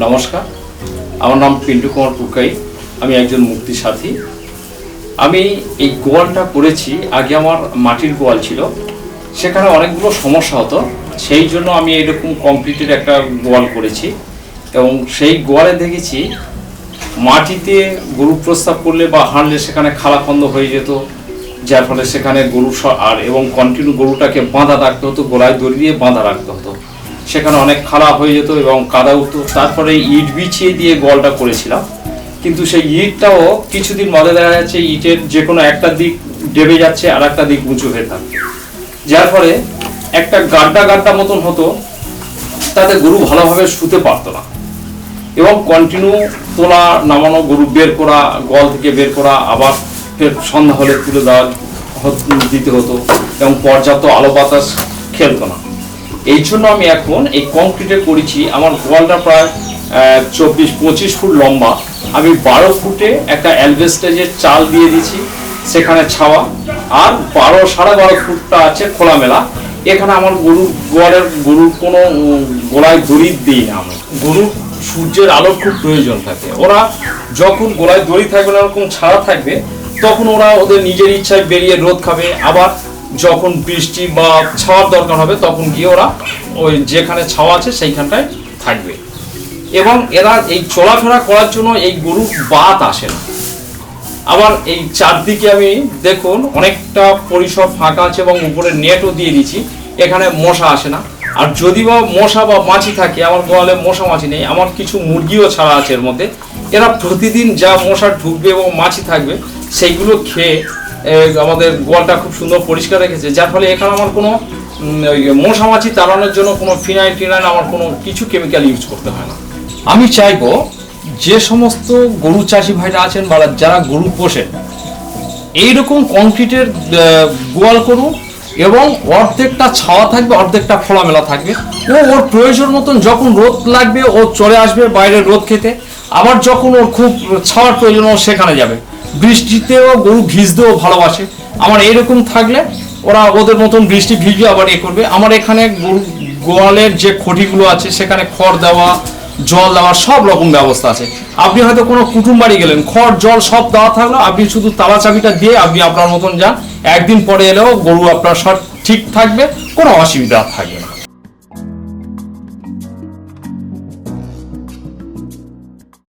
নমস্কার, আমার নাম পিন্টু কুমার পুকাই। আমি একজন মুক্তি সাথী। আমি এই গোয়ালটা করেছি, আগে আমার মাটির গোয়াল ছিল, সেখানে অনেকগুলো সমস্যা হতো, সেই জন্য আমি এরকম কমপ্লিটেড একটা গোয়াল করেছি। এবং সেই গোয়ালে দেখেছি মাটিতে গরু প্রস্রাব করলে বা হাঁটলে সেখানে খালাখন্দ হয়ে যেত, যার ফলে সেখানে গরু আর এবং কন্টিনিউ গরুটাকে বাঁধা রাখতে হতো, গোড়ায় দড়ি দিয়ে বাঁধা রাখতে হতো, সেখানে অনেক খালা হয়ে যেত এবং কাদা উঠতো। তারপরে ইট বিছিয়ে দিয়ে গোয়ালটা করেছিলাম, কিন্তু সেই ইটটাও কিছুদিন বাদে দেখা যাচ্ছে ইটের যে কোনো একটা দিক ডেবে যাচ্ছে আর একটা দিক উঁচু হয়ে থাকে, যার ফলে একটা গাড্ডা গাড্ডা মতন হতো, তাতে গরু ভালোভাবে শুতে পারতো না। এবং কন্টিনিউ তোলা নামানো, গরু বের করা, গোয়াল থেকে বের করা, আবার ফের সন্ধ্যা হলে তুলে দেওয়া দিতে হতো এবং পর্যাপ্ত আলো বাতাস খেলতো না। এই জন্য আমি এখন এই কংক্রিটে করেছি। আমার গোয়ালটা প্রায় 24-25 ফুট লম্বা। আমি 12 ফুটে একটা অ্যালবেস্টেজের চাল দিয়ে দিচ্ছি, সেখানে ছাওয়া, আর 12-12.5 ফুটটা আছে খোলামেলা। এখানে আমার গরুর কোনো গোড়ায় দড়ি দিই না। আমি গরুর সূর্যের আলোর খুব প্রয়োজন থাকে। ওরা যখন গোড়ায় দড়ি থাকবে না, এরকম ছাড়া থাকবে, তখন ওরা ওদের নিজের ইচ্ছায় বেরিয়ে রোদ খাবে, আবার যখন বৃষ্টি বা ছাওয়ার দরকার হবে তখন গিয়ে ওরা ওই যেখানে ছাওয়া আছে সেইখানটায় থাকবে। এবং এরা এই চলাফেরা করার জন্য এই গরুর বাত আসে না। আবার এই চারদিকে আমি দেখুন অনেকটা পরিসর ফাঁকা আছে এবং উপরে নেটও দিয়ে দিচ্ছি, এখানে মশা আসে না। আর যদি বা মশা বা মাছি থাকে, আমার গোয়ালে মশা মাছি নেই, আমার কিছু মুরগিও ছাড়া আছে এর মধ্যে। এরা প্রতিদিন যা মশা ঢুকবে এবং মাছি থাকবে সেইগুলো খেয়ে আমাদের গোয়ালটা খুব সুন্দর পরিষ্কার রেখেছে, যার ফলে এখানে আমার কোনো মশা মাছি তাড়ানোর জন্য কোনো ফিনাইল টিনাইল আমার কোনো কিছু কেমিক্যাল ইউজ করতে হয় না। আমি চাইবো যে সমস্ত গরু চাষি ভাইরা আছেন বা যারা গরু পোষেন, এইরকম কংক্রিটের গোয়াল করুন এবং অর্ধেকটা ছাওয়া থাকবে, অর্ধেকটা খোলামেলা থাকবে। ওর প্রয়োজন মতন যখন রোদ লাগবে ও চলে আসবে বাইরে রোদ খেতে, আবার যখন ওর খুব ছাওয়ার প্রয়োজন ও সেখানে যাবে। বৃষ্টিতেও গরু ভিজতেও ভালোবাসে। আমার এইরকম থাকলে ওরা ওদের মতন বৃষ্টি ভিজবে আবার করবে। আমার এখানে গরু গোয়ালের যে খুঁটিগুলো আছে সেখানে খড় দেওয়া, জল দেওয়ার সব রকম ব্যবস্থা আছে। আপনি হয়তো কোনো কুটুম বাড়ি গেলেন, খড় জল সব দেওয়া থাকলো, আপনি শুধু তালা চাবিটা দিয়ে আপনি আপনার মতন যান, একদিন পরে এলেও গরু আপনার সব ঠিক থাকবে, কোনো অসুবিধা থাকবে না।